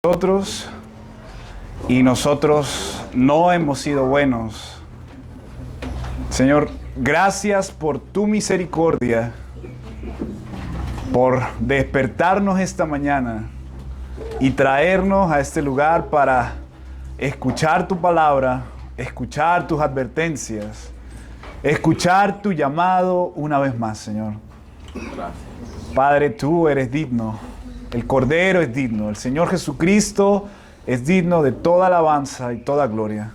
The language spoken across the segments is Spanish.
nosotros y nosotros no hemos sido buenos. Señor, gracias por tu misericordia, por despertarnos esta mañana y traernos a este lugar para escuchar tu palabra, escuchar tus advertencias, escuchar tu llamado una vez más, Señor. Gracias. Padre, tú eres digno. El Cordero es digno, el Señor Jesucristo es digno de toda alabanza y toda gloria.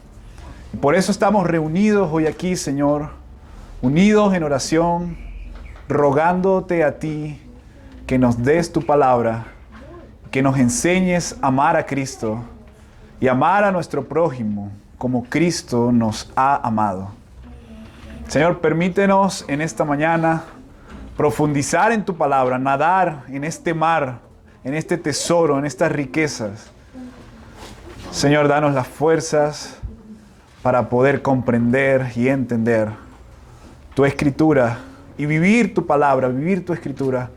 Y por eso estamos reunidos hoy aquí, Señor, unidos en oración, rogándote a ti que nos des tu palabra, que nos enseñes a amar a Cristo y amar a nuestro prójimo como Cristo nos ha amado. Señor, permítenos en esta mañana profundizar en tu palabra, nadar en este mar, en este tesoro, en estas riquezas. Señor, danos las fuerzas para poder comprender y entender tu Escritura y vivir tu palabra, vivir tu Escritura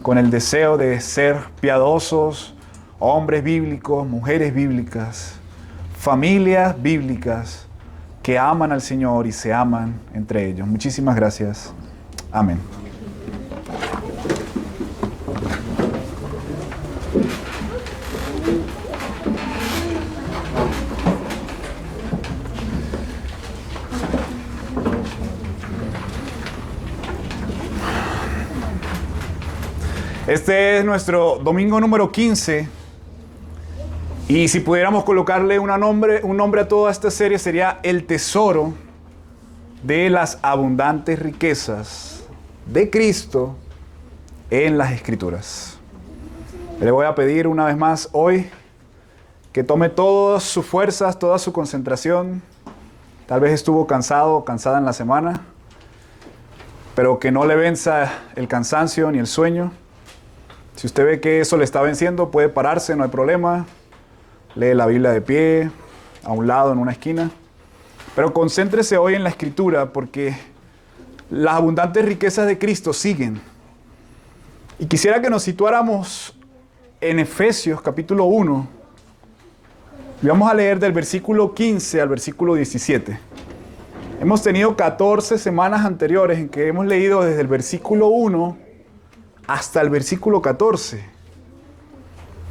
con el deseo de ser piadosos, hombres bíblicos, mujeres bíblicas, familias bíblicas que aman al Señor y se aman entre ellos. Muchísimas gracias. Amén. Este es nuestro domingo número 15 y si pudiéramos colocarle un nombre a toda esta serie sería El Tesoro de las Abundantes Riquezas de Cristo en las Escrituras. Le voy a pedir una vez más hoy que tome todas sus fuerzas, toda su concentración. Tal vez estuvo cansado o cansada en la semana, pero que no le venza el cansancio ni el sueño. Si usted ve que eso le está venciendo, puede pararse, no hay problema. Lee la Biblia de pie, a un lado, en una esquina. Pero concéntrese hoy en la Escritura, porque las abundantes riquezas de Cristo siguen. Y quisiera que nos situáramos en Efesios capítulo 1. Y vamos a leer del versículo 15 al versículo 17. Hemos tenido 14 semanas anteriores en que hemos leído desde el versículo 1 hasta el versículo 14.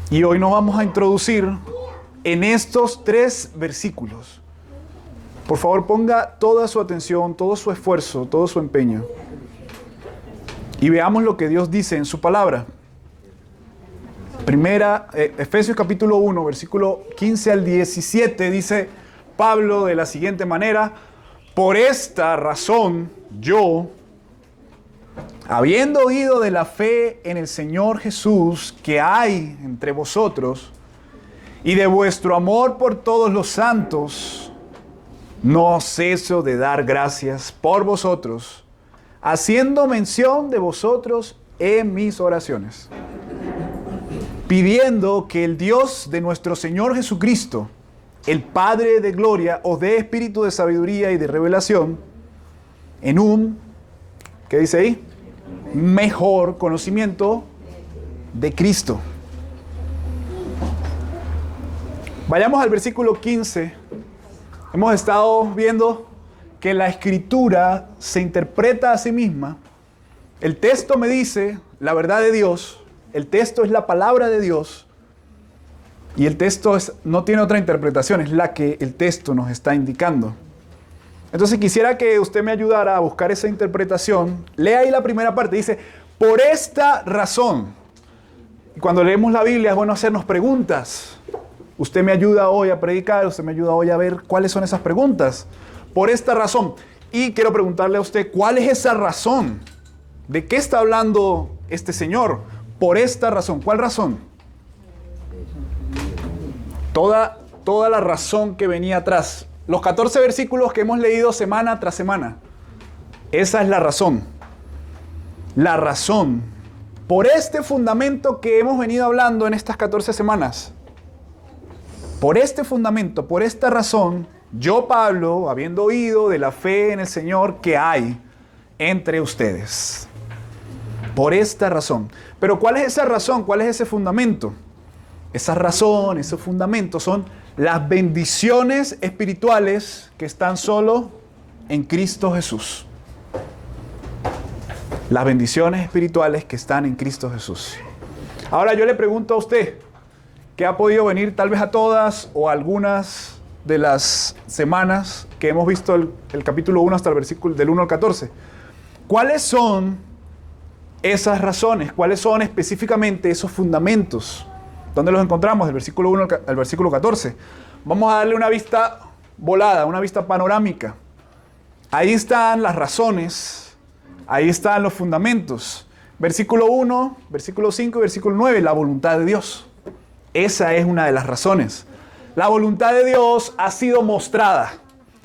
Y hoy nos vamos a introducir en estos 3 versículos. Por favor, ponga toda su atención, todo su esfuerzo, todo su empeño. Y veamos lo que Dios dice en su palabra. Efesios capítulo 1, versículo 15 al 17, dice Pablo de la siguiente manera: por esta razón yo, habiendo oído de la fe en el Señor Jesús que hay entre vosotros, y de vuestro amor por todos los santos, no ceso de dar gracias por vosotros, haciendo mención de vosotros en mis oraciones, pidiendo que el Dios de nuestro Señor Jesucristo, el Padre de gloria, os dé espíritu de sabiduría y de revelación en un, ¿qué dice ahí? Mejor conocimiento de Cristo. Vayamos al versículo 15. Hemos estado viendo que la Escritura se interpreta a sí misma. El texto me dice la verdad de Dios. El texto es la palabra de Dios. Y el texto no tiene otra interpretación, es la que el texto nos está indicando. Entonces quisiera que usted me ayudara a buscar esa interpretación. Lea ahí la primera parte, dice, por esta razón. Y cuando leemos la Biblia es bueno hacernos preguntas. Usted me ayuda hoy a predicar, usted me ayuda hoy a ver cuáles son esas preguntas. Por esta razón. Y quiero preguntarle a usted, ¿cuál es esa razón? ¿De qué está hablando este Señor? Por esta razón. ¿Cuál razón? Toda la razón que venía atrás. Los 14 versículos que hemos leído semana tras semana. Esa es la razón. La razón. Por este fundamento que hemos venido hablando en estas 14 semanas. Por este fundamento, por esta razón, yo, Pablo, habiendo oído de la fe en el Señor que hay entre ustedes. Por esta razón. Pero ¿cuál es esa razón? ¿Cuál es ese fundamento? Esa razón, esos fundamentos son las bendiciones espirituales que están solo en Cristo Jesús. Las bendiciones espirituales que están en Cristo Jesús. Ahora yo le pregunto a usted, que ha podido venir tal vez a todas o algunas de las semanas que hemos visto el capítulo 1 hasta el versículo del 1 al 14. ¿Cuáles son esas razones? ¿Cuáles son específicamente esos fundamentos? ¿Dónde los encontramos? Del versículo 1 al versículo 14. Vamos a darle una vista volada, una vista panorámica. Ahí están las razones, ahí están los fundamentos. Versículo 1, versículo 5 y versículo 9, la voluntad de Dios. Esa es una de las razones. La voluntad de Dios ha sido mostrada.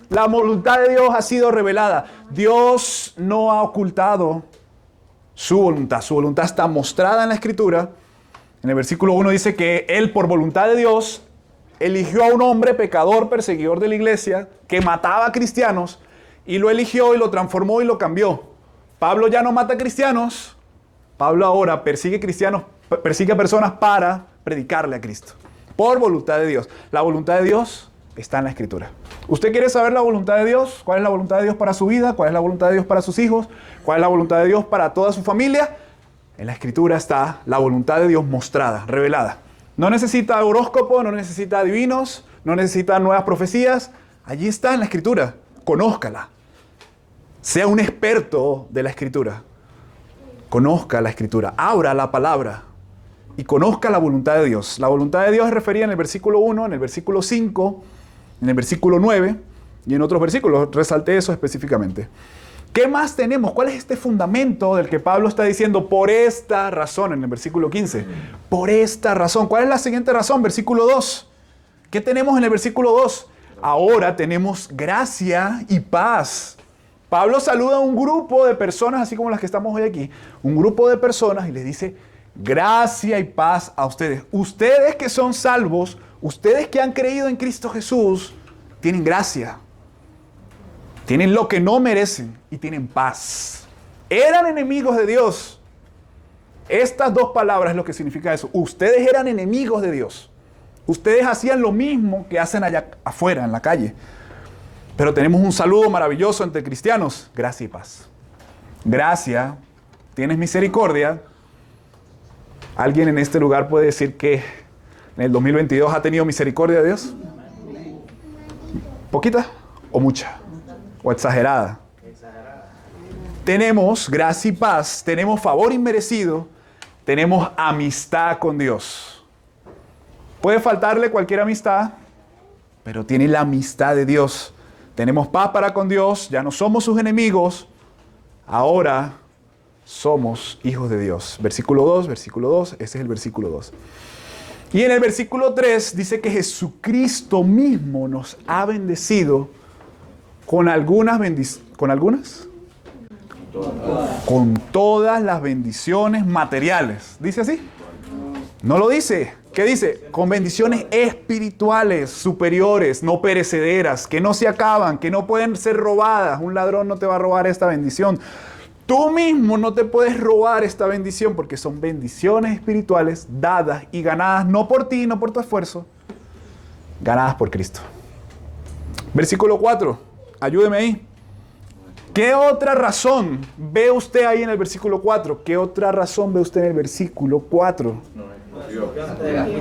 La voluntad de Dios ha sido revelada. Dios no ha ocultado su voluntad. Su voluntad está mostrada en la Escritura. En el versículo 1 dice que Él, por voluntad de Dios, eligió a un hombre pecador, perseguidor de la iglesia, que mataba a cristianos, y lo eligió y lo transformó y lo cambió. Pablo ya no mata cristianos. Pablo ahora persigue cristianos, persigue a personas para predicarle a Cristo. Por voluntad de Dios. La voluntad de Dios está en la Escritura. ¿Usted quiere saber la voluntad de Dios? ¿Cuál es la voluntad de Dios para su vida? ¿Cuál es la voluntad de Dios para sus hijos? ¿Cuál es la voluntad de Dios para toda su familia? En la Escritura está la voluntad de Dios mostrada, revelada. No necesita horóscopo, no necesita adivinos, no necesita nuevas profecías. Allí está en la Escritura. Conózcala. Sea un experto de la Escritura. Conozca la Escritura. Abra la palabra y conozca la voluntad de Dios. La voluntad de Dios es referida en el versículo 1, en el versículo 5, en el versículo 9 y en otros versículos. Resalté eso específicamente. ¿Qué más tenemos? ¿Cuál es este fundamento del que Pablo está diciendo por esta razón en el versículo 15? Por esta razón. ¿Cuál es la siguiente razón? Versículo 2. ¿Qué tenemos en el versículo 2? Ahora tenemos gracia y paz. Pablo saluda a un grupo de personas, así como las que estamos hoy aquí. Un grupo de personas y les dice, gracia y paz a ustedes. Ustedes que son salvos, ustedes que han creído en Cristo Jesús, tienen gracia. Tienen lo que no merecen y tienen paz. Eran enemigos de Dios. Estas dos palabras es lo que significa eso. Ustedes eran enemigos de Dios. Ustedes hacían lo mismo que hacen allá afuera, en la calle. Pero tenemos un saludo maravilloso entre cristianos. Gracia y paz. Gracia, tienes misericordia. ¿Alguien en este lugar puede decir que en el 2022 ha tenido misericordia de Dios? ¿Poquita o mucha? ¿O exagerada? Tenemos gracia y paz, tenemos favor inmerecido, tenemos amistad con Dios. Puede faltarle cualquier amistad, pero tiene la amistad de Dios. Tenemos paz para con Dios, ya no somos sus enemigos, ahora somos hijos de Dios. Versículo 2, ese es el versículo 2. Y en el versículo 3 dice que Jesucristo mismo nos ha bendecido con algunas bendiciones. ¿Con algunas? Con todas las bendiciones materiales. ¿Dice así? No lo dice. ¿Qué dice? Con bendiciones espirituales, superiores, no perecederas, que no se acaban, que no pueden ser robadas. Un ladrón no te va a robar esta bendición. Tú mismo no te puedes robar esta bendición porque son bendiciones espirituales dadas y ganadas no por ti, no por tu esfuerzo, ganadas por Cristo. Versículo 4. Ayúdeme ahí. ¿Qué otra razón ve usted ahí en el versículo 4? ¿Qué otra razón ve usted en el versículo 4?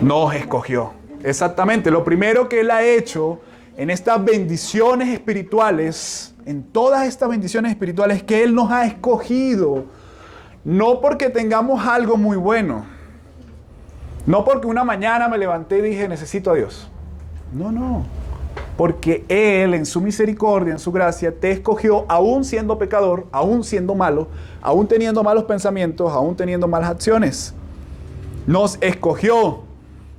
Nos escogió. Exactamente. Lo primero que Él ha hecho en estas bendiciones espirituales, en todas estas bendiciones espirituales, es que Él nos ha escogido. No porque tengamos algo muy bueno. No porque una mañana me levanté y dije, necesito a Dios. No. Porque Él, en su misericordia, en su gracia, te escogió aún siendo pecador, aún siendo malo, aún teniendo malos pensamientos, aún teniendo malas acciones. Nos escogió.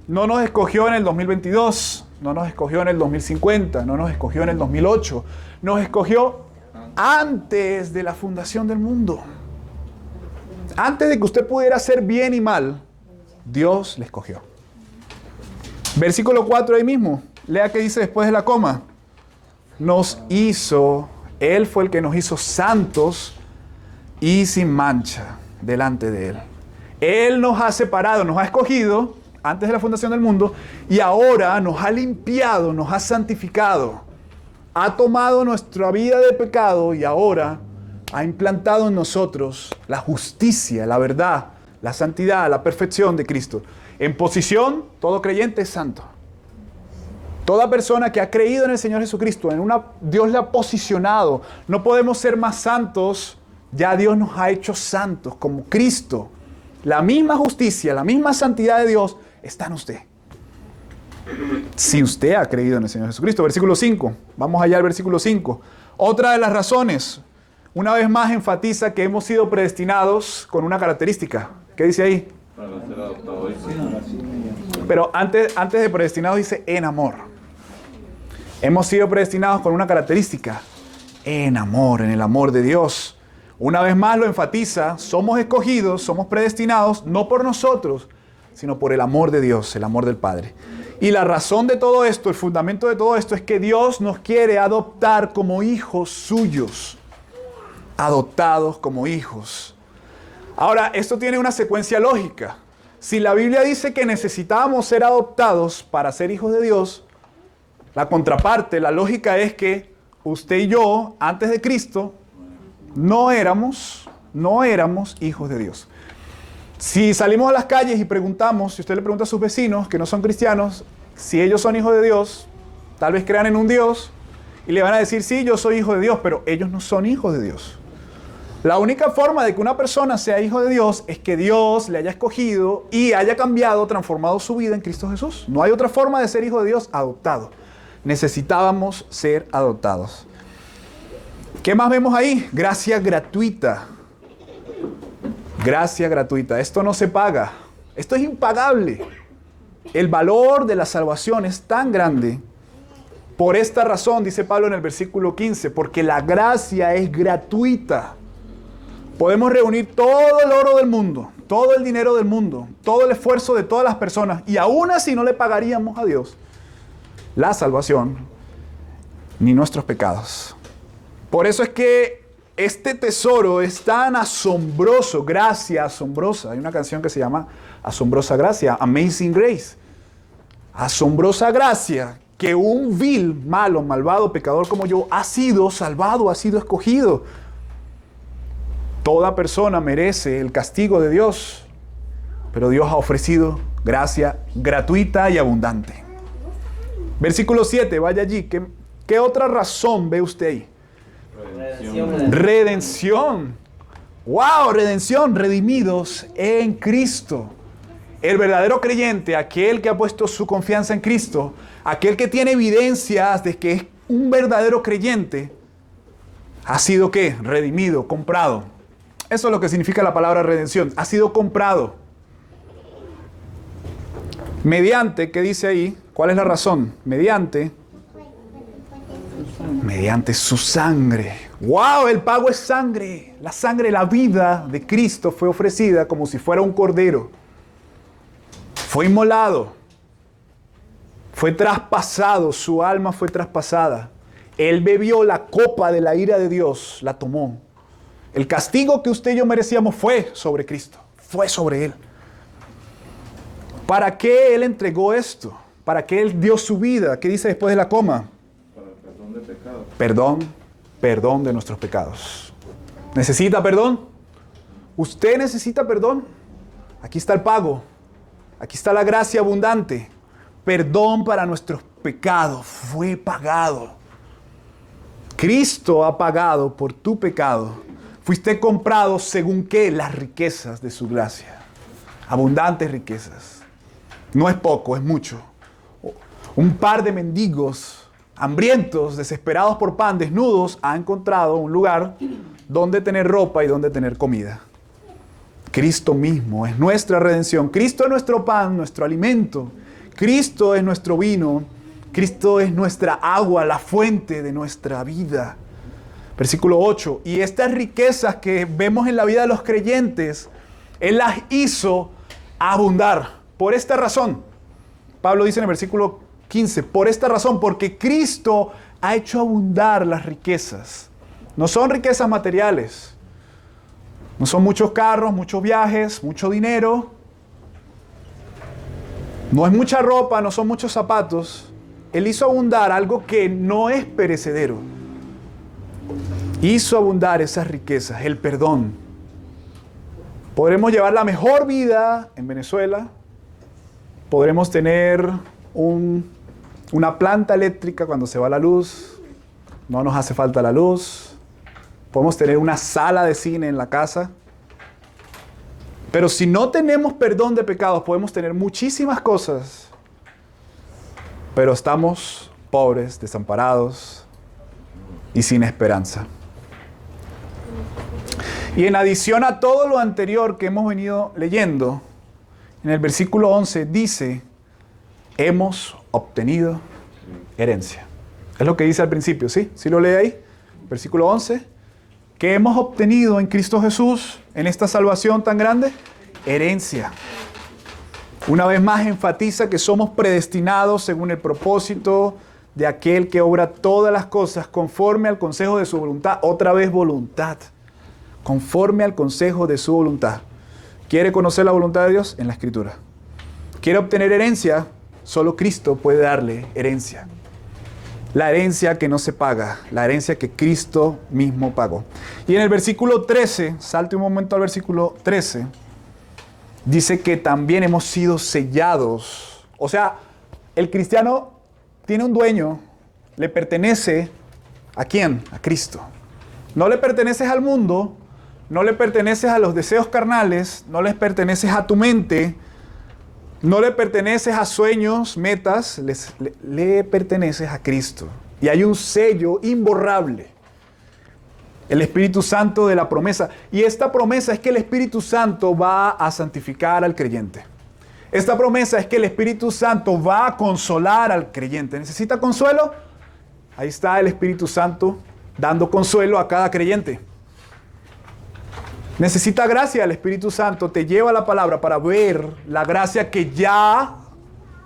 No nos escogió en el 2022, no nos escogió en el 2050, no nos escogió en el 2008. Nos escogió antes de la fundación del mundo. Antes de que usted pudiera hacer bien y mal, Dios le escogió. Versículo 4 ahí mismo. Lea qué dice después de la coma. Nos hizo, Él fue el que nos hizo santos y sin mancha delante de Él. Él nos ha separado, nos ha escogido antes de la fundación del mundo, y ahora nos ha limpiado, nos ha santificado, ha tomado nuestra vida de pecado y ahora ha implantado en nosotros la justicia, la verdad, la santidad, la perfección de Cristo. En posición, todo creyente es santo. Toda persona que ha creído en el Señor Jesucristo, Dios le ha posicionado. No podemos ser más santos, ya Dios nos ha hecho santos como Cristo. La misma justicia, la misma santidad de Dios está en usted. Si usted ha creído en el Señor Jesucristo. Versículo 5. Vamos allá al versículo 5. Otra de las razones, una vez más enfatiza que hemos sido predestinados con una característica. ¿Qué dice ahí? Para ser adoptados. Pero antes de predestinados dice en amor. Hemos sido predestinados con una característica. En amor, en el amor de Dios. Una vez más lo enfatiza, somos escogidos, somos predestinados, no por nosotros, sino por el amor de Dios, el amor del Padre. Y la razón de todo esto, el fundamento de todo esto es que Dios nos quiere adoptar como hijos suyos. Adoptados como hijos. Ahora, esto tiene una secuencia lógica. Si la Biblia dice que necesitábamos ser adoptados para ser hijos de Dios, la contraparte, la lógica es que usted y yo, antes de Cristo, no éramos hijos de Dios. Si salimos a las calles y preguntamos, si usted le pregunta a sus vecinos que no son cristianos, si ellos son hijos de Dios, tal vez crean en un Dios, y le van a decir, sí, yo soy hijo de Dios, pero ellos no son hijos de Dios. La única forma de que una persona sea hijo de Dios es que Dios le haya escogido y haya cambiado, transformado su vida en Cristo Jesús. No hay otra forma de ser hijo de Dios, adoptado. Necesitábamos ser adoptados. ¿Qué más vemos ahí? Gracia gratuita. Gracia gratuita. Esto no se paga. Esto es impagable. El valor de la salvación es tan grande. Por esta razón, dice Pablo en el versículo 15, porque la gracia es gratuita. Podemos reunir todo el oro del mundo, todo el dinero del mundo, todo el esfuerzo de todas las personas y aún así no le pagaríamos a Dios la salvación ni nuestros pecados. Por eso es que este tesoro es tan asombroso, gracia asombrosa. Hay una canción que se llama Asombrosa Gracia, Amazing Grace. Asombrosa gracia que un vil, malo, malvado, pecador como yo ha sido salvado, ha sido escogido. Toda persona merece el castigo de Dios, pero Dios ha ofrecido gracia gratuita y abundante. Versículo 7, vaya allí. ¿Qué otra razón ve usted ahí? Redención. ¡Wow! Redención, redimidos en Cristo. El verdadero creyente, aquel que ha puesto su confianza en Cristo, aquel que tiene evidencias de que es un verdadero creyente, ha sido ¿qué? Redimido, comprado. Eso es lo que significa la palabra redención. Ha sido comprado. Mediante, ¿qué dice ahí? ¿Cuál es la razón? Mediante su sangre. ¡Wow! El pago es sangre. La sangre, la vida de Cristo fue ofrecida como si fuera un cordero. Fue inmolado. Fue traspasado. Su alma fue traspasada. Él bebió la copa de la ira de Dios. La tomó. El castigo que usted y yo merecíamos fue sobre Cristo. Fue sobre Él. ¿Para qué Él entregó esto? ¿Para qué Él dio su vida? ¿Qué dice después de la coma? Para el perdón de pecados. Perdón de nuestros pecados. ¿Necesita perdón? ¿Usted necesita perdón? Aquí está el pago. Aquí está la gracia abundante. Perdón para nuestros pecados. Fue pagado. Cristo ha pagado por tu pecado. Fuiste comprado según ¿qué? Las riquezas de su gracia. Abundantes riquezas. No es poco, es mucho. Un par de mendigos, hambrientos, desesperados por pan, desnudos, ha encontrado un lugar donde tener ropa y donde tener comida. Cristo mismo es nuestra redención. Cristo es nuestro pan, nuestro alimento. Cristo es nuestro vino. Cristo es nuestra agua, la fuente de nuestra vida. Versículo 8. Y estas riquezas que vemos en la vida de los creyentes, Él las hizo abundar. Por esta razón, Pablo dice en el versículo 15, por esta razón, porque Cristo ha hecho abundar las riquezas. No son riquezas materiales. No son muchos carros, muchos viajes, mucho dinero. No es mucha ropa, no son muchos zapatos. Él hizo abundar algo que no es perecedero. Hizo abundar esas riquezas, el perdón. Podremos llevar la mejor vida en Venezuela. Podremos tener una planta eléctrica cuando se va la luz. No nos hace falta la luz. Podemos tener una sala de cine en la casa. Pero si no tenemos perdón de pecados, podemos tener muchísimas cosas. Pero estamos pobres, desamparados y sin esperanza. Y en adición a todo lo anterior que hemos venido leyendo, en el versículo 11 dice, hemos obtenido herencia. Es lo que dice al principio, ¿sí? ¿Sí lo lee ahí? Versículo 11. ¿Qué hemos obtenido en Cristo Jesús en esta salvación tan grande? Herencia. Una vez más enfatiza que somos predestinados según el propósito de aquel que obra todas las cosas conforme al consejo de su voluntad. Otra vez voluntad. Conforme al consejo de su voluntad. ¿Quiere conocer la voluntad de Dios? En la Escritura. ¿Quiere obtener herencia? Solo Cristo puede darle herencia. La herencia que no se paga, la herencia que Cristo mismo pagó. Y en el versículo 13, salte un momento al versículo 13, dice que también hemos sido sellados. O sea, el cristiano tiene un dueño, le pertenece ¿a quién? A Cristo. No le perteneces al mundo, no le perteneces a los deseos carnales, no les perteneces a tu mente, no le perteneces a sueños, metas, le perteneces a Cristo. Y hay un sello imborrable. El Espíritu Santo de la promesa. Y esta promesa es que el Espíritu Santo va a santificar al creyente. Esta promesa es que el Espíritu Santo va a consolar al creyente. ¿Necesita consuelo? Ahí está el Espíritu Santo dando consuelo a cada creyente. Necesita gracia, el Espíritu Santo te lleva la palabra para ver la gracia que ya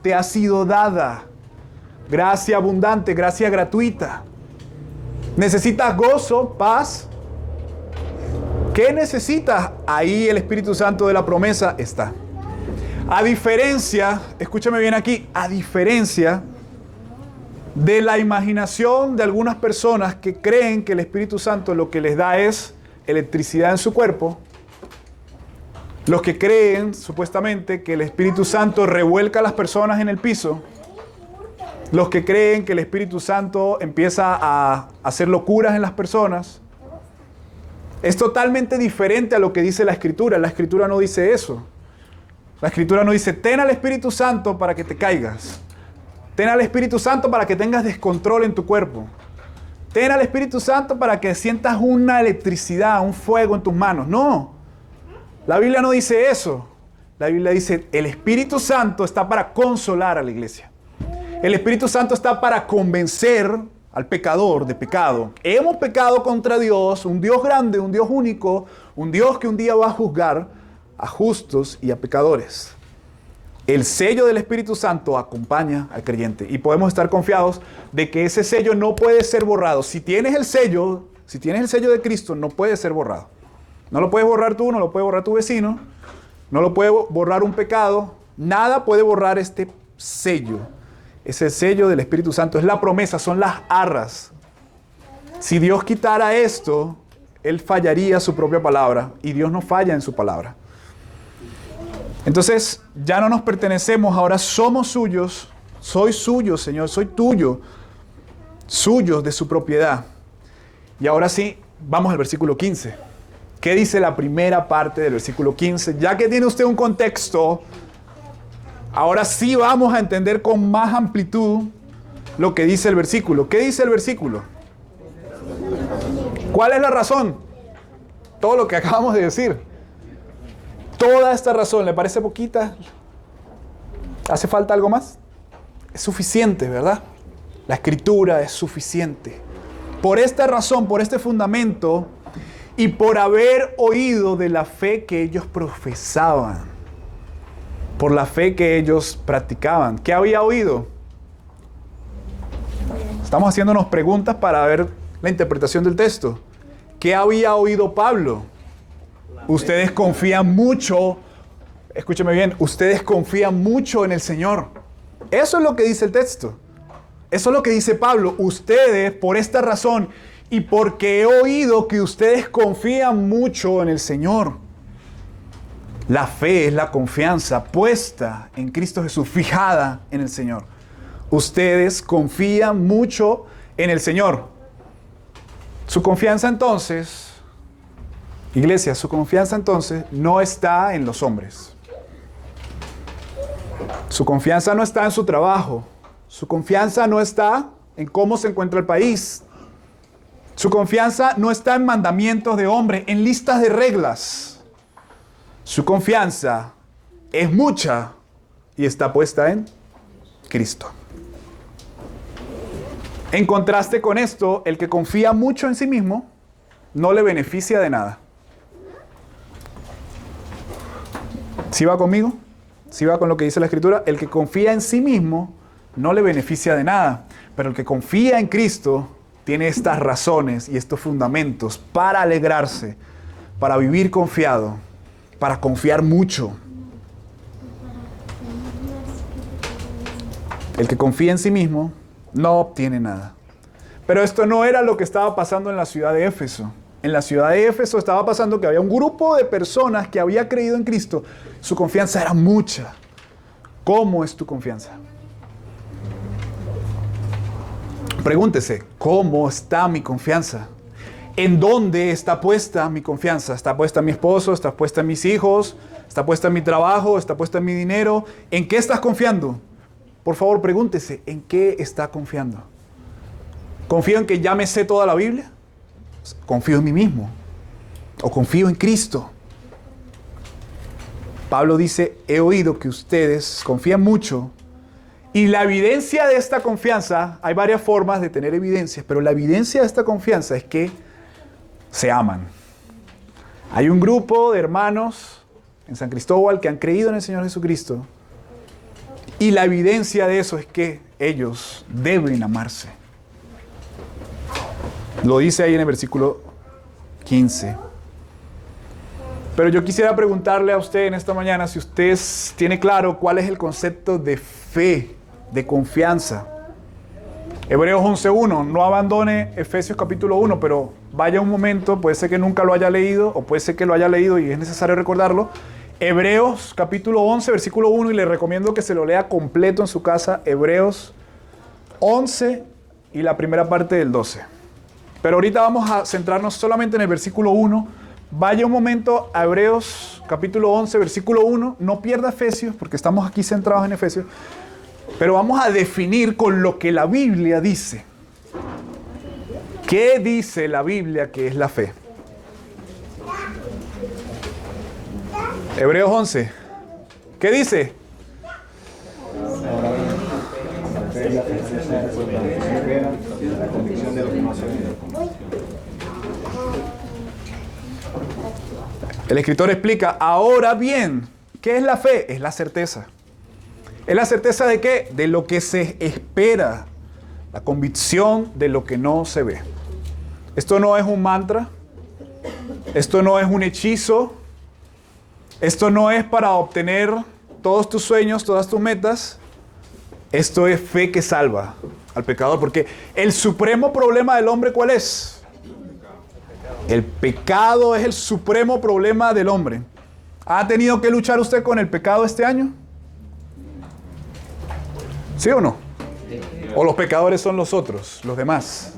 te ha sido dada. Gracia abundante, gracia gratuita. ¿Necesitas gozo, paz? ¿Qué necesitas? Ahí el Espíritu Santo de la promesa está. A diferencia, escúchame bien aquí, a diferencia de la imaginación de algunas personas que creen que el Espíritu Santo lo que les da es electricidad en su cuerpo, los que creen supuestamente que el Espíritu Santo revuelca a las personas en el piso, los que creen que el Espíritu Santo empieza a hacer locuras en las personas, es totalmente diferente a lo que dice la Escritura. La Escritura no dice eso. La Escritura no dice, ten al Espíritu Santo para que te caigas. Ten al Espíritu Santo para que tengas descontrol en tu cuerpo. Ten al Espíritu Santo para que sientas una electricidad, un fuego en tus manos. No, la Biblia no dice eso. La Biblia dice, el Espíritu Santo está para consolar a la iglesia. El Espíritu Santo está para convencer al pecador de pecado. Hemos pecado contra Dios, un Dios grande, un Dios único, un Dios que un día va a juzgar a justos y a pecadores. El sello del Espíritu Santo acompaña al creyente y podemos estar confiados de que ese sello no puede ser borrado. Si tienes el sello de Cristo, no puede ser borrado. No lo puedes borrar tú, no lo puede borrar tu vecino, no lo puede borrar un pecado. Nada puede borrar este sello. Ese sello del Espíritu Santo es la promesa, son las arras. Si Dios quitara esto, Él fallaría su propia palabra y Dios no falla en su palabra. Entonces, ya no nos pertenecemos, ahora somos suyos. Soy suyo, Señor, soy tuyo. Suyos de su propiedad. Y ahora sí, vamos al versículo 15. ¿Qué dice la primera parte del versículo 15? Ya que tiene usted un contexto, ahora sí vamos a entender con más amplitud lo que dice el versículo. ¿Qué dice el versículo? ¿Cuál es la razón? Todo lo que acabamos de decir. Toda esta razón, ¿le parece poquita? ¿Hace falta algo más? Es suficiente, ¿verdad? La Escritura es suficiente. Por esta razón, por este fundamento, y por haber oído de la fe que ellos profesaban, por la fe que ellos practicaban. ¿Qué había oído? Estamos haciéndonos preguntas para ver la interpretación del texto. ¿Qué había oído Pablo? Ustedes confían mucho escúcheme bien, ustedes confían mucho en el Señor. Eso es lo que dice el texto. Eso es lo que dice Pablo. Ustedes, por esta razón, y porque he oído que ustedes confían mucho en el Señor. La fe es la confianza puesta en Cristo Jesús, fijada en el Señor. Ustedes confían mucho en el Señor. Su confianza entonces, iglesia, su confianza entonces no está en los hombres. Su confianza no está en su trabajo. Su confianza no está en cómo se encuentra el país. Su confianza no está en mandamientos de hombre, en listas de reglas. Su confianza es mucha y está puesta en Cristo. En contraste con esto, el que confía mucho en sí mismo no le beneficia de nada. ¿Sí va conmigo? ¿Sí va con lo que dice la Escritura? El que confía en sí mismo no le beneficia de nada, pero el que confía en Cristo tiene estas razones y estos fundamentos para alegrarse, para vivir confiado, para confiar mucho. El que confía en sí mismo no obtiene nada. Pero esto no era lo que estaba pasando en la ciudad de Éfeso. En la ciudad de Éfeso estaba pasando que había un grupo de personas que había creído en Cristo. Su confianza era mucha. ¿Cómo es tu confianza? Pregúntese, ¿cómo está mi confianza? ¿En dónde está puesta mi confianza? ¿Está puesta en mi esposo? ¿Está puesta en mis hijos? ¿Está puesta en mi trabajo? ¿Está puesta en mi dinero? ¿En qué estás confiando? Por favor, pregúntese, ¿en qué está confiando? ¿Confío en que ya me sé toda la Biblia? ¿Confío en mí mismo? ¿O confío en Cristo? Pablo dice, he oído que ustedes confían mucho. Y la evidencia de esta confianza, hay varias formas de tener evidencias, pero la evidencia de esta confianza es que se aman. Hay un grupo de hermanos en San Cristóbal que han creído en el Señor Jesucristo. Y la evidencia de eso es que ellos deben amarse. Lo dice ahí en el versículo 15. Pero yo quisiera preguntarle a usted en esta mañana si usted tiene claro cuál es el concepto de fe, de confianza. Hebreos 11.1, no abandone Efesios capítulo 1, pero vaya un momento, puede ser que nunca lo haya leído, o puede ser que lo haya leído y es necesario recordarlo. Hebreos capítulo 11, versículo 1, y le recomiendo que se lo lea completo en su casa, Hebreos 11 y la primera parte del 12. Pero ahorita vamos a centrarnos solamente en el versículo 1. Vaya un momento a Hebreos capítulo 11, versículo 1. No pierda Efesios, porque estamos aquí centrados en Efesios. Pero vamos a definir con lo que la Biblia dice. ¿Qué dice la Biblia que es la fe? Hebreos 11. ¿Qué dice? El escritor explica, ahora bien, ¿qué es la fe? Es la certeza. ¿Es la certeza de qué? De lo que se espera. La convicción de lo que no se ve. Esto no es un mantra. Esto no es un hechizo. Esto no es para obtener todos tus sueños, todas tus metas. Esto es fe que salva al pecador. Porque el supremo problema del hombre, ¿cuál es? El pecado es el supremo problema del hombre. ¿Ha tenido que luchar usted con el pecado este año? ¿Sí o no? ¿O los pecadores son los otros, los demás?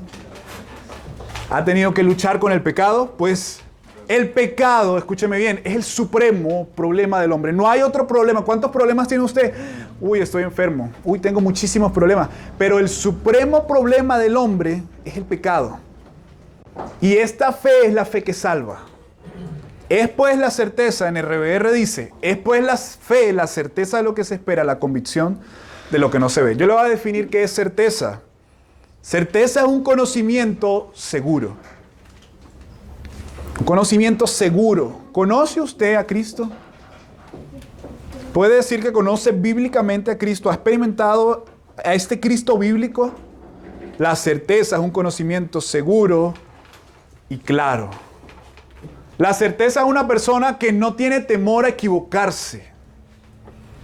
¿Ha tenido que luchar con el pecado? Pues el pecado, escúcheme bien, es el supremo problema del hombre. No hay otro problema. ¿Cuántos problemas tiene usted? Uy, estoy enfermo. Uy, tengo muchísimos problemas. Pero el supremo problema del hombre es el pecado. Y esta fe es la fe que salva. Es pues la certeza, en RBR dice, es pues la fe, la certeza de lo que se espera, la convicción de lo que no se ve. Yo le voy a definir qué es certeza. Certeza es un conocimiento seguro. Un conocimiento seguro. ¿Conoce usted a Cristo? ¿Puede decir que conoce bíblicamente a Cristo? ¿Ha experimentado a este Cristo bíblico? La certeza es un conocimiento seguro y claro. La certeza es una persona que no tiene temor a equivocarse.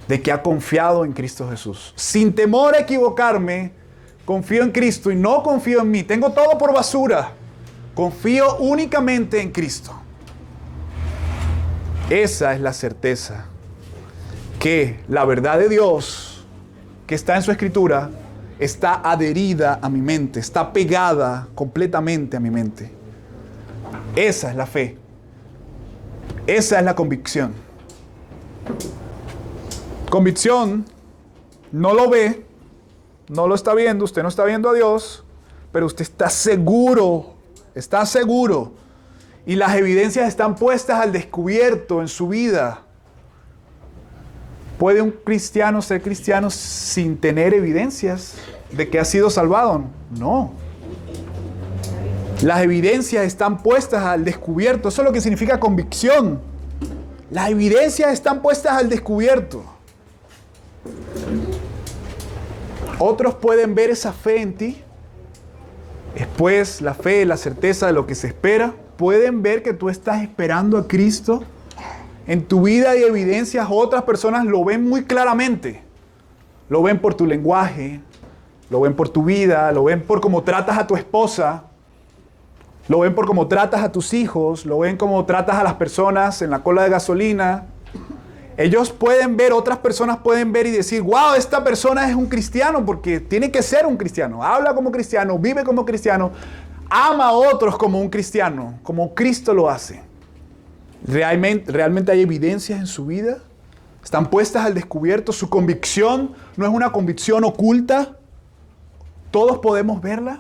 de que ha confiado en Cristo Jesús. Sin temor a equivocarme, confío en Cristo y no confío en mí. Tengo todo por basura. Confío únicamente en Cristo. Esa es la certeza que la verdad de Dios que está en su Escritura está adherida a mi mente, está pegada completamente a mi mente. Esa es la fe. Esa es la convicción. Convicción no lo ve, no lo está viendo, usted no está viendo a Dios, pero usted está seguro, y las evidencias están puestas al descubierto en su vida. ¿Puede un cristiano ser cristiano sin tener evidencias de que ha sido salvado? No. Las evidencias están puestas al descubierto. Eso es lo que significa convicción. Las evidencias están puestas al descubierto. Otros pueden ver esa fe en ti. Después, la fe, la certeza de lo que se espera. Pueden ver que tú estás esperando a Cristo. En tu vida hay evidencias. Otras personas lo ven muy claramente. Lo ven por tu lenguaje. Lo ven por tu vida. Lo ven por cómo tratas a tu esposa. Lo ven por cómo tratas a tus hijos. Lo ven cómo tratas a las personas en la cola de gasolina. Ellos pueden ver, otras personas pueden ver y decir, wow, esta persona es un cristiano porque tiene que ser un cristiano. Habla como cristiano, vive como cristiano, ama a otros como un cristiano, como Cristo lo hace. ¿Realmente hay evidencias en su vida? ¿Están puestas al descubierto? Su convicción no es una convicción oculta. Todos podemos verla.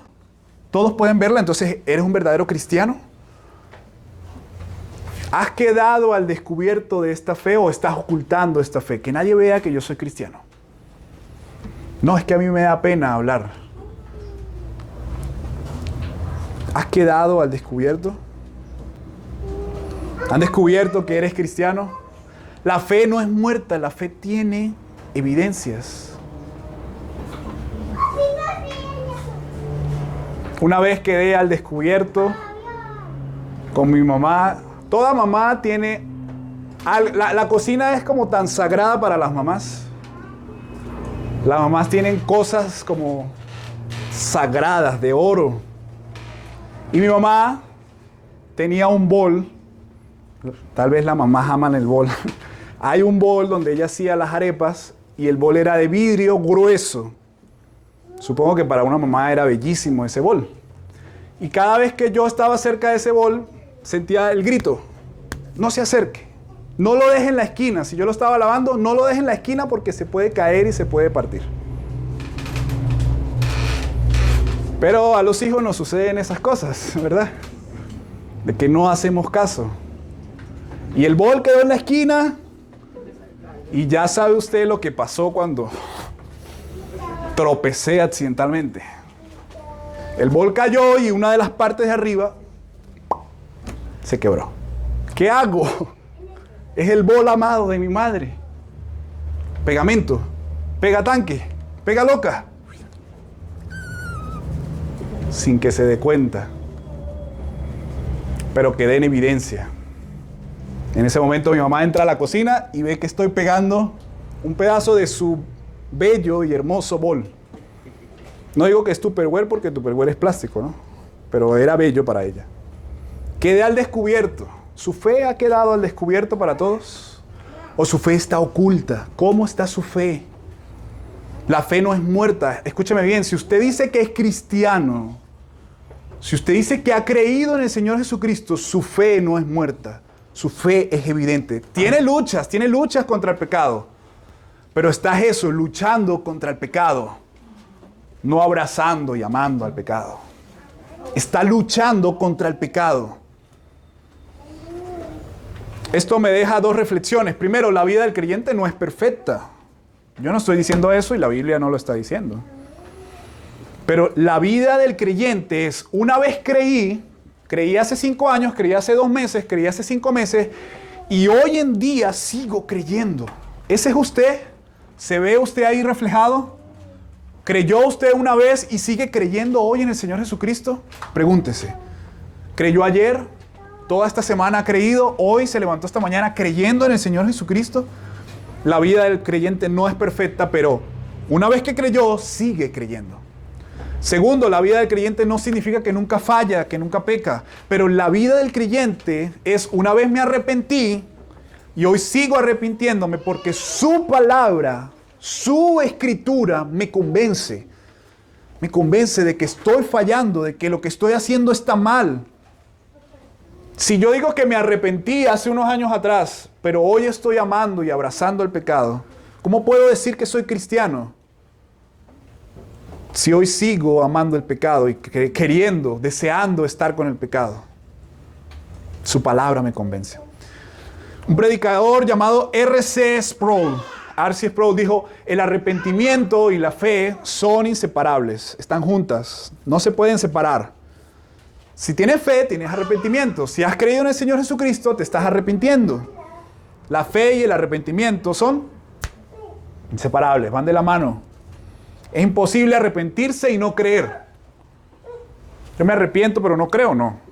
Todos pueden verla. Entonces, ¿eres un verdadero cristiano? ¿Has quedado al descubierto de esta fe o estás ocultando esta fe? Que nadie vea que yo soy cristiano. No, es que a mí me da pena hablar. ¿Has quedado al descubierto? ¿Han descubierto que eres cristiano? La fe no es muerta, la fe tiene evidencias. Una vez quedé al descubierto con mi mamá. Toda mamá tiene... La cocina es como tan sagrada para las mamás. Las mamás tienen cosas como sagradas de oro. Y mi mamá tenía un bol. Tal vez las mamás aman el bol. Hay un bol donde ella hacía las arepas y el bol era de vidrio grueso. Supongo que para una mamá era bellísimo ese bol. Y cada vez que yo estaba cerca de ese bol, sentía el grito, no se acerque, no lo deje en la esquina. Si yo lo estaba lavando, no lo deje en la esquina porque se puede caer y se puede partir. Pero a los hijos nos suceden esas cosas, ¿verdad? De que no hacemos caso. Y el bol quedó en la esquina y ya sabe usted lo que pasó cuando tropecé accidentalmente. El bol cayó y una de las partes de arriba se quebró. ¿Qué hago? Es el bol amado de mi madre. Pegamento, pega tanque, pega loca. Sin que se dé cuenta. Pero quedé en evidencia. En ese momento mi mamá entra a la cocina y ve que estoy pegando un pedazo de su bello y hermoso bol. No digo que es Tupperware porque Tupperware es plástico, ¿no? Pero era bello para ella. Quedé al descubierto. ¿Su fe ha quedado al descubierto para todos? ¿O su fe está oculta? ¿Cómo está su fe? La fe no es muerta. Escúcheme bien, si usted dice que es cristiano, si usted dice que ha creído en el Señor Jesucristo, su fe no es muerta. Su fe es evidente. Tiene luchas contra el pecado. Pero está Jesús luchando contra el pecado. No abrazando y amando al pecado. Está luchando contra el pecado. Esto me deja dos reflexiones. Primero, la vida del creyente no es perfecta. Yo no estoy diciendo eso y la Biblia no lo está diciendo. Pero la vida del creyente es, una vez creí hace 5 años, creí hace 2 meses, creí hace 5 meses, y hoy en día sigo creyendo. ¿Ese es usted? ¿Se ve usted ahí reflejado? ¿Creyó usted una vez y sigue creyendo hoy en el Señor Jesucristo? Pregúntese. ¿Creyó ayer? ¿Toda esta semana ha creído? ¿Hoy se levantó esta mañana creyendo en el Señor Jesucristo? La vida del creyente no es perfecta, pero una vez que creyó, sigue creyendo. Segundo, la vida del creyente no significa que nunca falla, que nunca peca. Pero la vida del creyente es, una vez me arrepentí y hoy sigo arrepintiéndome porque su palabra, su escritura me convence. Me convence de que estoy fallando, de que lo que estoy haciendo está mal. Si yo digo que me arrepentí hace unos años atrás, pero hoy estoy amando y abrazando el pecado, ¿cómo puedo decir que soy cristiano? Si hoy sigo amando el pecado y queriendo, deseando estar con el pecado. Su palabra me convence. Un predicador llamado R.C. Sproul dijo, el arrepentimiento y la fe son inseparables, están juntas, no se pueden separar. Si tienes fe, tienes arrepentimiento. Si has creído en el Señor Jesucristo, te estás arrepintiendo. La fe y el arrepentimiento son inseparables, van de la mano. Es imposible arrepentirse y no creer. Yo me arrepiento, pero no creo, no.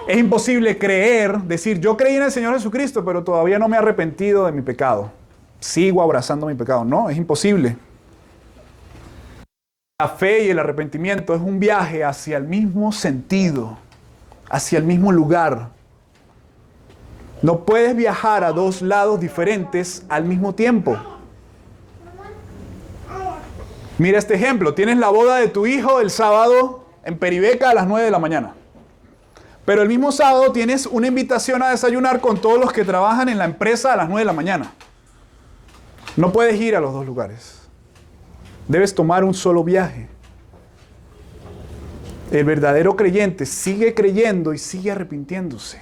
Es imposible creer, decir, yo creí en el Señor Jesucristo, pero todavía no me he arrepentido de mi pecado. Sigo abrazando mi pecado. No, es imposible. La fe y el arrepentimiento es un viaje hacia el mismo sentido, hacia el mismo lugar. No puedes viajar a dos lados diferentes al mismo tiempo. Mira este ejemplo. Tienes la boda de tu hijo el sábado en Peribeca a las 9 de la mañana. Pero el mismo sábado tienes una invitación a desayunar con todos los que trabajan en la empresa a las 9 de la mañana. No puedes ir a los dos lugares. Debes tomar un solo viaje. El verdadero creyente sigue creyendo y sigue arrepintiéndose.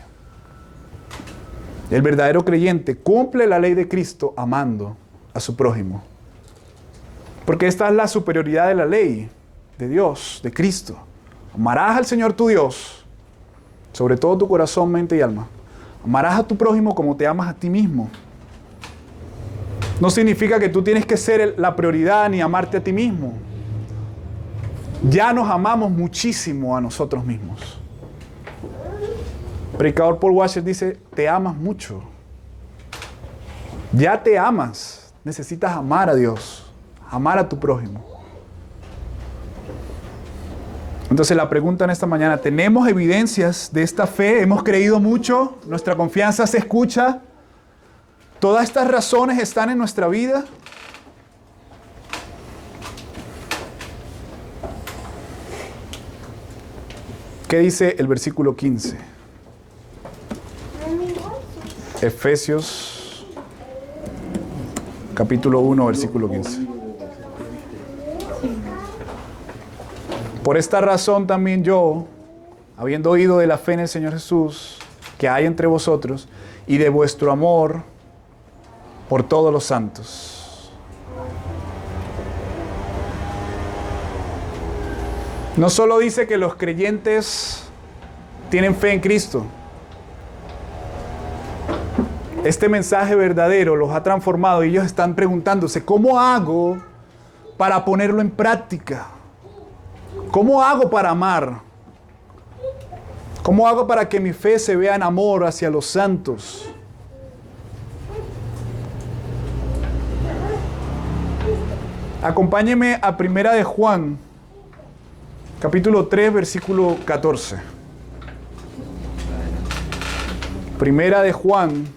El verdadero creyente cumple la ley de Cristo amando a su prójimo. Porque esta es la superioridad de la ley de Dios, de Cristo. Amarás al Señor tu Dios sobre todo tu corazón, mente y alma. Amarás a tu prójimo como te amas a ti mismo. No significa que tú tienes que ser la prioridad ni amarte a ti mismo. Ya nos amamos muchísimo a nosotros mismos. El predicador Paul Washer dice, te amas mucho. Ya te amas. Necesitas amar a Dios, amar a tu prójimo. Entonces la pregunta en esta mañana, ¿tenemos evidencias de esta fe? ¿Hemos creído mucho? ¿Nuestra confianza se escucha? ¿Todas estas razones están en nuestra vida? ¿Qué dice el versículo 15? Efesios, capítulo 1, versículo 15. Por esta razón también yo, habiendo oído de la fe en el Señor Jesús, que hay entre vosotros, y de vuestro amor por todos los santos. No solo dice que los creyentes tienen fe en Cristo. Este mensaje verdadero los ha transformado y ellos están preguntándose, ¿cómo hago para ponerlo en práctica? ¿Cómo hago para amar? ¿Cómo hago para que mi fe se vea en amor hacia los santos? Acompáñeme a Primera de Juan, capítulo 3, versículo 14. Primera de Juan,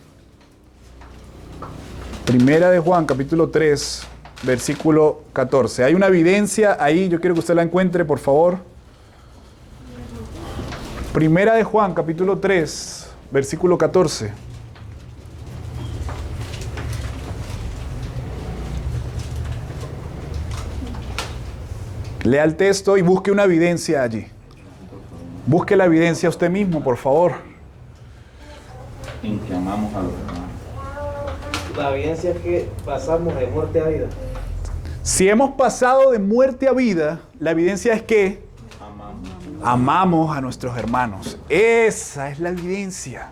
capítulo 3, versículo 14. Hay una evidencia ahí, yo quiero que usted la encuentre, por favor. Primera de Juan, capítulo 3, versículo 14. Lea el texto y busque una evidencia allí. Busque la evidencia usted mismo, por favor. En que amamos a los hermanos. La evidencia es que pasamos de muerte a vida. Si hemos pasado de muerte a vida, la evidencia es que amamos a nuestros hermanos. Esa es la evidencia.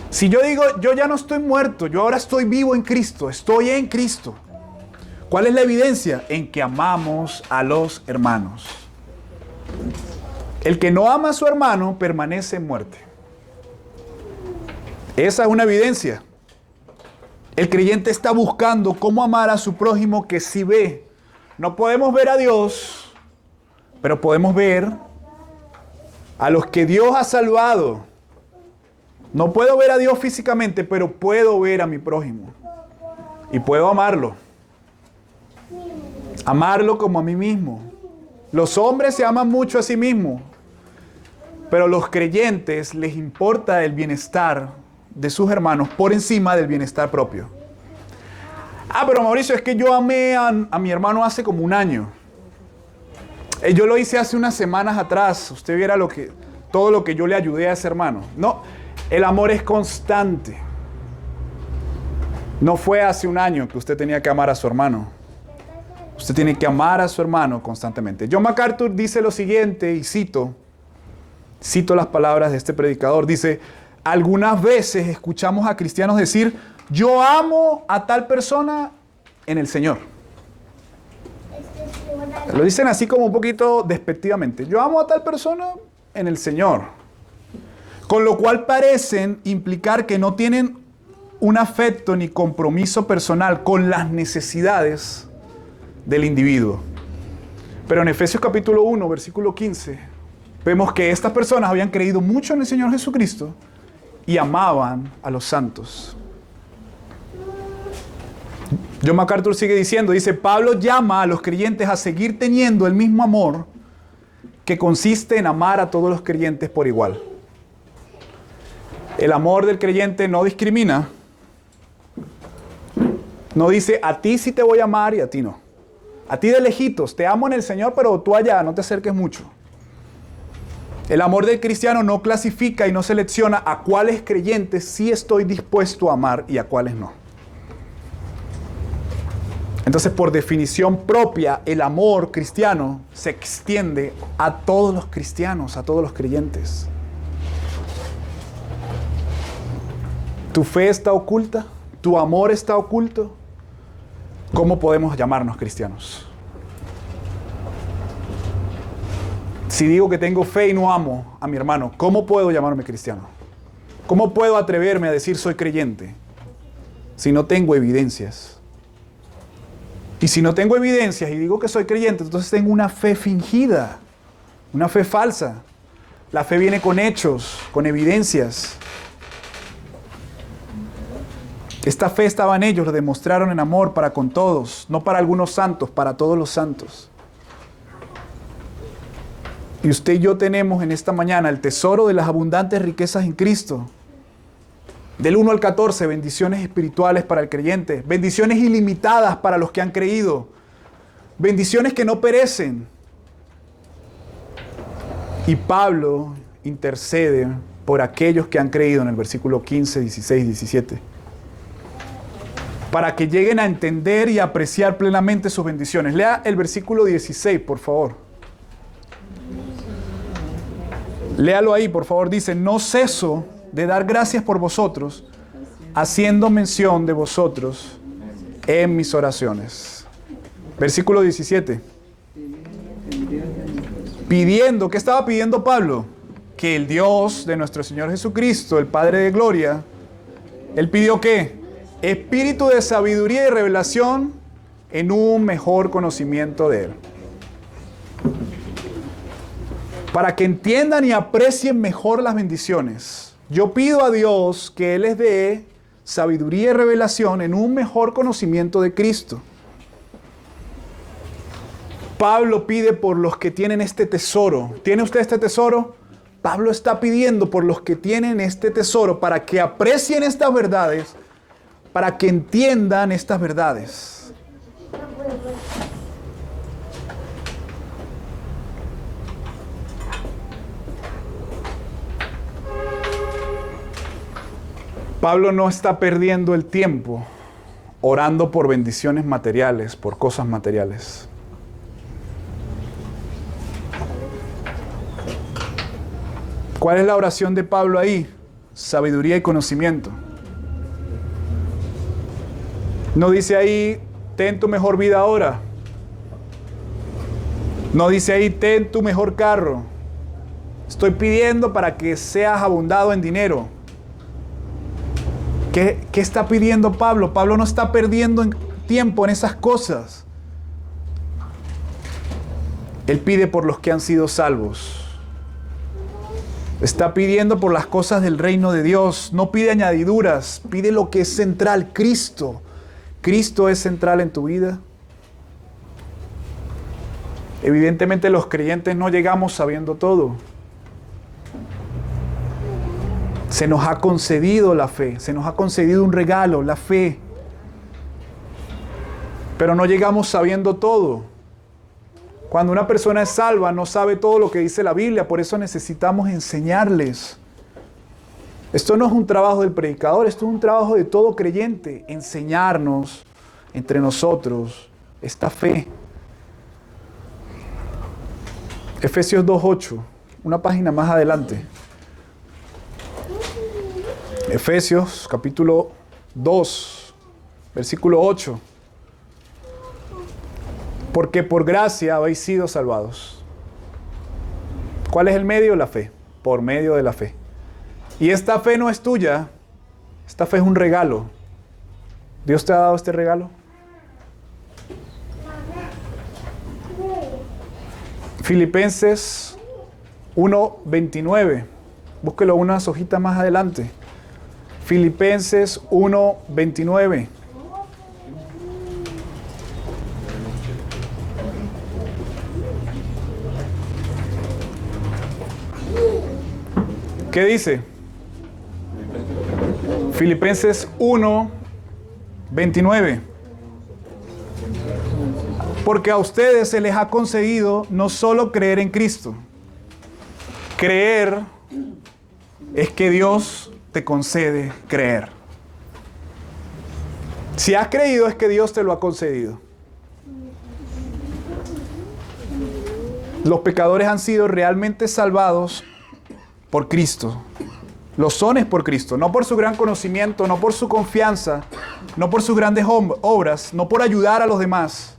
Si yo digo, yo ya no estoy muerto, yo ahora estoy vivo en Cristo, estoy en Cristo. ¿Cuál es la evidencia? En que amamos a los hermanos. El que no ama a su hermano permanece en muerte. Esa es una evidencia. El creyente está buscando cómo amar a su prójimo que sí ve. No podemos ver a Dios, pero podemos ver a los que Dios ha salvado. No puedo ver a Dios físicamente, pero puedo ver a mi prójimo. Y puedo amarlo. Amarlo como a mí mismo. Los hombres se aman mucho a sí mismos, pero los creyentes les importa el bienestar de sus hermanos por encima del bienestar propio. Pero Mauricio, es que yo amé a mi hermano hace como un año. Yo lo hice hace unas semanas atrás. Usted viera todo lo que yo le ayudé a ese hermano. No, el amor es constante. No fue hace un año que usted tenía que amar a su hermano. Usted tiene que amar a su hermano constantemente. John MacArthur dice lo siguiente, y cito las palabras de este predicador. Dice, algunas veces escuchamos a cristianos decir, yo amo a tal persona en el Señor. Lo dicen así como un poquito despectivamente. Yo amo a tal persona en el Señor. Con lo cual parecen implicar que no tienen un afecto ni compromiso personal con las necesidades del individuo. Pero en Efesios capítulo 1, versículo 15, vemos que estas personas habían creído mucho en el Señor Jesucristo y amaban a los santos. John MacArthur sigue diciendo, dice, Pablo llama a los creyentes a seguir teniendo el mismo amor que consiste en amar a todos los creyentes por igual. El amor del creyente no discrimina. No dice, a ti sí te voy a amar y a ti no. A ti de lejitos, te amo en el Señor, pero tú allá, no te acerques mucho. El amor del cristiano no clasifica y no selecciona a cuáles creyentes sí estoy dispuesto a amar y a cuáles no. Entonces, por definición propia, el amor cristiano se extiende a todos los cristianos, a todos los creyentes. ¿Tu fe está oculta? ¿Tu amor está oculto? ¿Cómo podemos llamarnos cristianos? Si digo que tengo fe y no amo a mi hermano, ¿cómo puedo llamarme cristiano? ¿Cómo puedo atreverme a decir soy creyente si no tengo evidencias? Y si no tengo evidencias y digo que soy creyente, entonces tengo una fe fingida, una fe falsa. La fe viene con hechos, con evidencias. Esta fe estaba en ellos, lo demostraron en amor para con todos, no para algunos santos, para todos los santos. Y usted y yo tenemos en esta mañana el tesoro de las abundantes riquezas en Cristo. Del 1 al 14, bendiciones espirituales para el creyente, bendiciones ilimitadas para los que han creído, bendiciones que no perecen. Y Pablo intercede por aquellos que han creído en el versículo 15, 16, 17. Para que lleguen a entender y apreciar plenamente sus bendiciones. Lea el versículo 16, por favor. Léalo ahí, por favor. Dice, no ceso de dar gracias por vosotros, haciendo mención de vosotros en mis oraciones. Versículo 17. Pidiendo, ¿qué estaba pidiendo Pablo? Que el Dios de nuestro Señor Jesucristo, el Padre de Gloria, Él pidió ¿qué? Espíritu de sabiduría y revelación en un mejor conocimiento de Él. Para que entiendan y aprecien mejor las bendiciones. Yo pido a Dios que Él les dé sabiduría y revelación en un mejor conocimiento de Cristo. Pablo pide por los que tienen este tesoro. ¿Tiene usted este tesoro? Pablo está pidiendo por los que tienen este tesoro para que aprecien estas verdades, para que entiendan estas verdades. Pablo no está perdiendo el tiempo orando por bendiciones materiales, por cosas materiales. ¿Cuál es la oración de Pablo ahí? Sabiduría y conocimiento. No dice ahí, ten tu mejor vida ahora. No dice ahí, ten tu mejor carro. Estoy pidiendo para que seas abundado en dinero. ¿Qué está pidiendo Pablo? Pablo no está perdiendo tiempo en esas cosas. Él pide por los que han sido salvos. Está pidiendo por las cosas del reino de Dios. No pide añadiduras, pide lo que es central, Cristo. ¿Cristo es central en tu vida? Evidentemente los creyentes no llegamos sabiendo todo. Se nos ha concedido la fe, se nos ha concedido un regalo, la fe. Pero no llegamos sabiendo todo. Cuando una persona es salva, no sabe todo lo que dice la Biblia, por eso necesitamos enseñarles. Esto no es un trabajo del predicador, esto es un trabajo de todo creyente, enseñarnos entre nosotros esta fe. Efesios 2:8, una página más adelante. Efesios capítulo 2, versículo 8. Porque por gracia habéis sido salvados. ¿Cuál es el medio? La fe. Por medio de la fe. Y esta fe no es tuya. Esta fe es un regalo. ¿Dios te ha dado este regalo? Filipenses 1:29. Búsquelo unas hojitas más adelante. Filipenses 1:29. ¿Qué dice? Filipenses 1:29. Porque a ustedes se les ha concedido no solo creer en Cristo. Creer es que Dios te concede creer. Si has creído es que Dios te lo ha concedido. Los pecadores han sido realmente salvados por Cristo. Lo son es por Cristo, no por su gran conocimiento, no por su confianza, no por sus grandes obras, no por ayudar a los demás.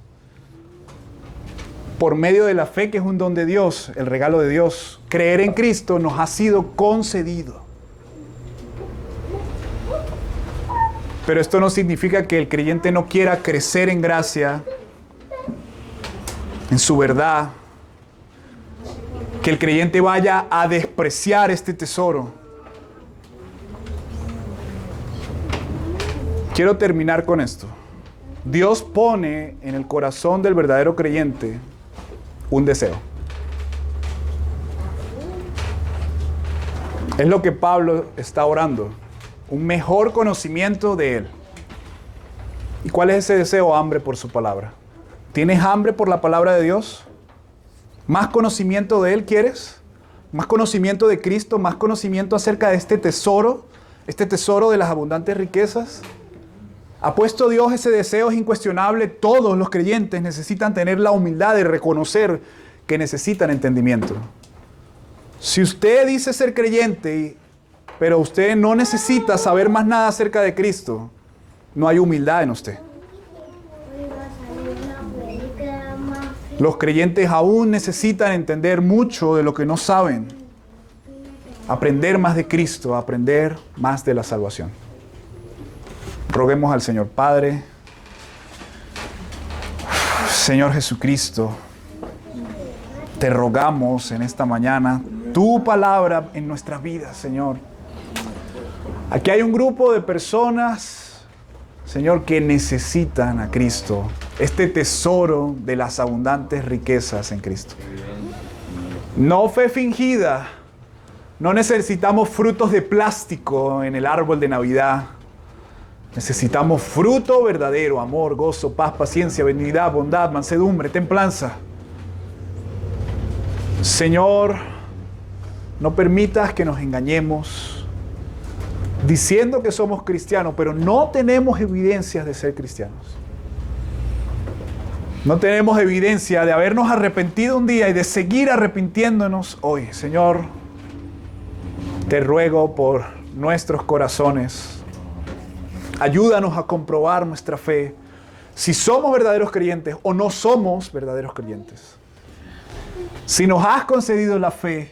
Por medio de la fe, que es un don de Dios, el regalo de Dios. Creer en Cristo nos ha sido concedido. Pero esto no significa que el creyente no quiera crecer en gracia, en su verdad, que el creyente vaya a despreciar este tesoro. Quiero terminar con esto. Dios pone en el corazón del verdadero creyente un deseo. Es lo que Pablo está orando. Un mejor conocimiento de Él. ¿Y cuál es ese deseo? Hambre por su palabra. ¿Tienes hambre por la palabra de Dios? ¿Más conocimiento de Él quieres? ¿Más conocimiento de Cristo? ¿Más conocimiento acerca de este tesoro de las abundantes riquezas? ¿Ha puesto Dios ese deseo? Es incuestionable. Todos los creyentes necesitan tener la humildad de reconocer que necesitan entendimiento. Si usted dice ser creyente, pero usted no necesita saber más nada acerca de Cristo, no hay humildad en usted. Los creyentes aún necesitan entender mucho de lo que no saben. Aprender más de Cristo, aprender más de la salvación. Roguemos al Señor. Padre, Señor Jesucristo, te rogamos en esta mañana tu palabra en nuestras vidas, Señor. Aquí hay un grupo de personas, Señor, que necesitan a Cristo, este tesoro de las abundantes riquezas en Cristo. No fe fingida, no necesitamos frutos de plástico en el árbol de Navidad. Necesitamos fruto verdadero, amor, gozo, paz, paciencia, benignidad, bondad, mansedumbre, templanza. Señor, no permitas que nos engañemos diciendo que somos cristianos, pero no tenemos evidencias de ser cristianos. No tenemos evidencia de habernos arrepentido un día y de seguir arrepintiéndonos hoy. Señor, te ruego por nuestros corazones. Ayúdanos a comprobar nuestra fe, si somos verdaderos creyentes o no somos verdaderos creyentes. Si nos has concedido la fe,